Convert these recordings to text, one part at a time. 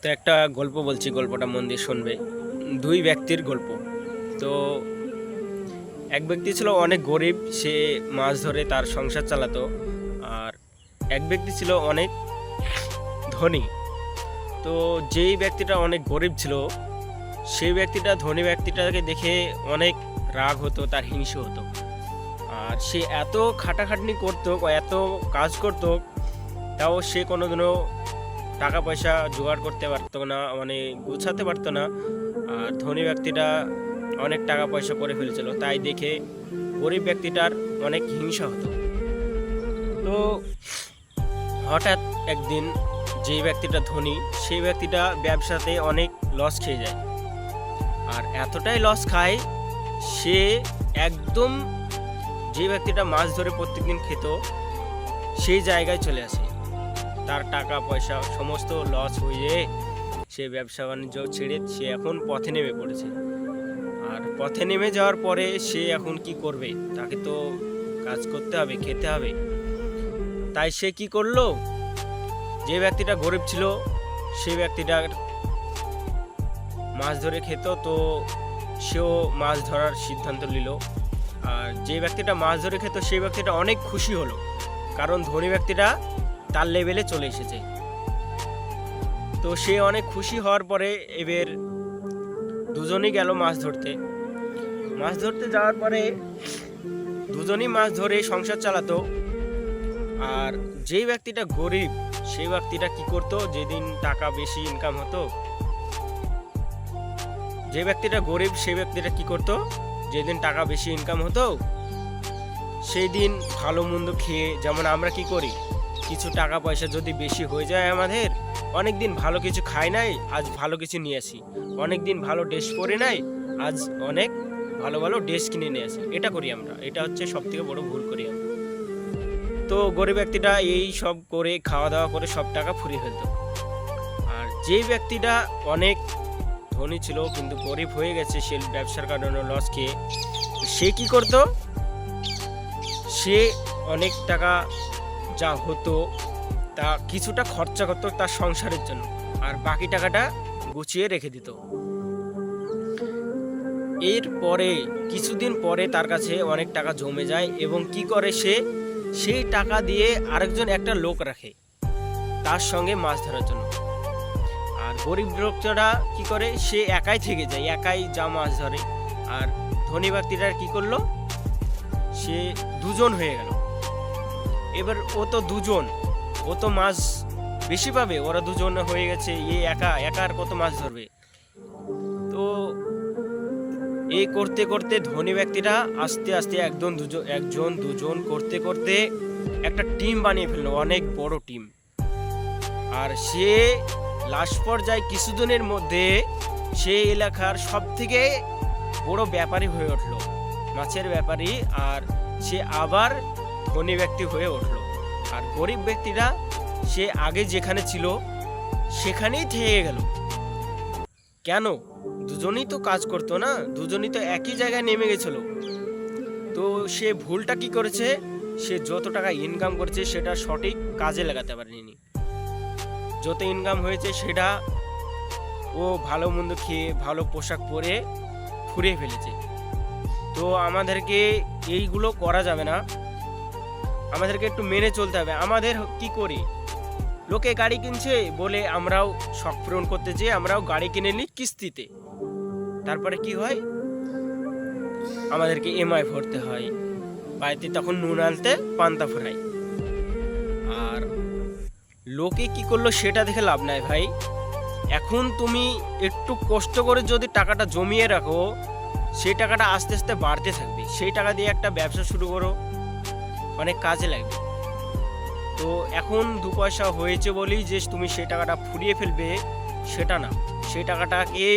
তো একটা গল্প বলছি, গল্পটা মন দিয়ে শুনবে। দুই ব্যক্তির গল্প। তো এক ব্যক্তি ছিল অনেক গরিব, সে মাছ ধরে তার সংসার চালাতো। আর এক ব্যক্তি ছিল অনেক ধনী। তো যেই ব্যক্তিটা অনেক গরিব ছিল, সেই ব্যক্তিটা ধনী ব্যক্তিটাকে দেখে অনেক রাগ হতো, তার হিংসা হতো। আর সে এত খাটাখাটনি করতো, এত কাজ করতো, তাও সে কোনোদিনও টাকা পয়সা জোগাড় করতে পারতো না, মানে গোছাতে পারতো না। আর ধনী ব্যক্তিটা অনেক টাকা পয়সা করে ফেলেছিল, তাই দেখে গরিব ব্যক্তিটার অনেক হিংসা হতো। তো হঠাৎ একদিন যেই ব্যক্তিটা ধনী, সেই ব্যক্তিটা ব্যবসাতে অনেক লস খেয়ে যায়। আর এতটাই লস খায়, সে একদম যে ব্যক্তিটা মাছ ধরে প্রত্যেকদিন খেত, সেই জায়গায় চলে আসে। তার টাকা পয়সা সমস্ত লস হয়ে সে ব্যবসা বাণিজ্য ছেড়ে সে এখন পথে নেমে পড়েছে। আর পথে নেমে যাওয়ার পরে সে এখন কি করবে? তাকে তো কাজ করতে হবে, খেতে হবে। তাই সে কি করলো? যে ব্যক্তিটা গরিব ছিল, সেই ব্যক্তিটা মাছ ধরে খেত, তো সেও মাছ ধরার সিদ্ধান্ত নিল। আর যে ব্যক্তিটা মাছ ধরে খেত, সেই ব্যক্তিটা অনেক খুশি হলো, কারণ ধনী ব্যক্তিটা তার লেভেলে চলে এসেছে। তো সে অনেক খুশি হওয়ার পরে এবার দুজনেই গেল মাছ ধরতে। মাছ ধরতে যাওয়ার পরে দুজনেই মাছ ধরে সংসার চালাতো। আর যেই ব্যক্তিটা গরিব, সেই ব্যক্তিটা কি করতো? যেদিন টাকা বেশি ইনকাম হতো, যে ব্যক্তিটা গরিব সেই ব্যক্তিটা কি করতো? যেদিন টাকা বেশি ইনকাম হতো, সেই দিন ভালো মন্দ খেয়ে, যেমন আমরা কি করি, কিছু টাকা পয়সা যদি বেশি হয়ে যায় আমাদের, অনেক দিন ভালো কিছু খাই নাই, আজ ভালো কিছু নিয়ে আসি। অনেক দিন ভালো ড্রেস পরে নাই, আজ অনেক ভালো ভালো ড্রেস কিনে নিয়ে আসি। এটা করি আমরা, এটা হচ্ছে সব থেকে বড় ভুল করি আমরা। তো গরিব ব্যক্তিটা এই সব করে খাওয়া দাওয়া করে সব টাকা ফুরিয়ে ফেলতো। আর যেই ব্যক্তিটা অনেক ধনী ছিল কিন্তু গরিব হয়ে গেছে, সে ব্যবসার কারণে লস খেয়ে, সে কি করতো? সে অনেক টাকা যা হতো তা কিছুটা খরচা করতো তার সংসারের জন্য, আর বাকি টাকাটা গুছিয়ে রেখে দিত। এরপরে কিছুদিন পরে তার কাছে অনেক টাকা জমে যায়, এবং কি করে সে সেই টাকা দিয়ে আরেকজন একটা লোক রাখে তার সঙ্গে মাছ ধরার জন্য। আর গরিব লোকটা কি করে? সে একাই থেকে যায়, একাই যা মাছ ধরে। আর ধনী ব্যক্তিটা কি করলো? সে দুজন হয়ে গেল। এবার ও তো মাছ বেশি পাবে, ওরা দুজন হয়ে গেছে, একা একা আর কত মাছ ধরবে? তো এই করতে করতে ধনী ব্যক্তিরা আস্তে আস্তে একজন দুজন করতে করতে একটা টিম বানিয়ে ফেললো, অনেক বড় টিম। আর সে লাস্ট পর্যায়ে কিছুদিনের মধ্যে সে এলাকার সব থেকে বড় ব্যাপারী হয়ে উঠলো, মাছের ব্যাপারী। আর সে আবার ধনী ব্যক্তি হয়ে উঠলো। আর গরিব ব্যক্তিরা সে আগে যেখানে ছিল সেখানেই থেকে গেল। কেন? দুজনেই তো কাজ করতো না, দুজনেই তো একই জায়গায় নেমে গেছিল। তো সে ভুলটা কি করেছে? সে যত টাকা ইনকাম করেছে সেটা সঠিক কাজে লাগাতে পারেনি। যত ইনকাম হয়েছে সেটা ও ভালো মন্দ খেয়ে, ভালো পোশাক পরে ফুরিয়ে ফেলেছে। তো আমাদেরকে এইগুলো করা যাবে না, আমাদেরকে একটু মেনে চলতে হবে। আমাদের কি করি? লোকে গাড়ি কিনছে বলে আমরাও শখ পূরণ করতে যেয়ে আমরাও গাড়ি কিনে নিই কিস্তিতে। তারপরে কি হয়? আমাদেরকে EMI ভরতে হয়, বাড়িতে তখন নুন আনতে পান্তা ফুরাই। আর লোকে কি করলো সেটা দেখে লাভ নাই ভাই। এখন তুমি একটু কষ্ট করে যদি টাকাটা জমিয়ে রাখো, সেই টাকাটা আস্তে আস্তে বাড়তে থাকবে। সেই টাকা দিয়ে একটা ব্যবসা শুরু করো, অনেক কাজে লাগবে। তো এখন 2 পয়সা হয়েছে বলেই যে তুমি সেই টাকাটা ফুরিয়ে ফেলবে, সেটা না। সেই টাকাটাকে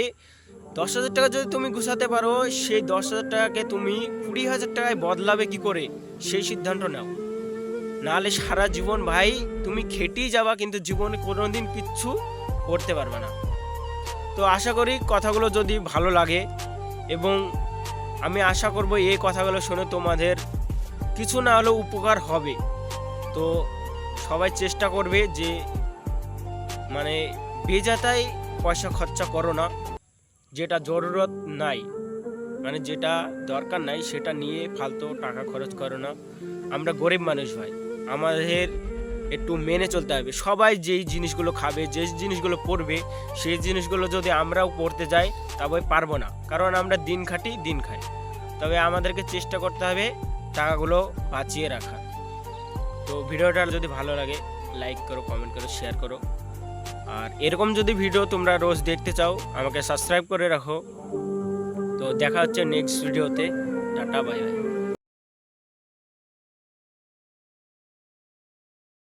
10,000 টাকা যদি তুমি গুছাতে পারো, সেই 10,000 টাকাকে তুমি 20,000 টাকায় বদলাবে কি করে, সেই সিদ্ধান্ত নাও। নাহলে সারা জীবন ভাই তুমি খেটেই যাবা, কিন্তু জীবনে কোনোদিন কিচ্ছু করতে পারবে না। তো আশা করি কথাগুলো যদি ভালো লাগে, এবং আমি আশা করব এই কথাগুলো শুনে তোমাদের কিছু না হলেও উপকার হবে। তো সবাই চেষ্টা করবে যে মানে বেজাতাই পয়সা খরচা করো না, যেটা জরুরত নাই মানে যেটা দরকার নাই সেটা নিয়ে ফালতু টাকা খরচ করো না। আমরা গরিব মানুষ ভাই, আমাদের একটু মেনে চলতে হবে। সবাই যেই জিনিসগুলো খাবে, যে জিনিসগুলো পরবে, সেই জিনিসগুলো যদি আমরাও পড়তে যাই তবে পারবো না, কারণ আমরা দিন খাটি দিন খাই। তবে আমাদেরকে চেষ্টা করতে হবে টাকাগুলো বাঁচিয়ে রাখা। তো ভিডিওটা যদি ভালো লাগে লাইক করো, কমেন্ট করো, শেয়ার করো। আর এরকম যদি ভিডিও তোমরা রোজ দেখতে চাও আমাকে সাবস্ক্রাইব করে রাখো। তো দেখা হচ্ছে নেক্সট ভিডিওতে। Tata, bye bye.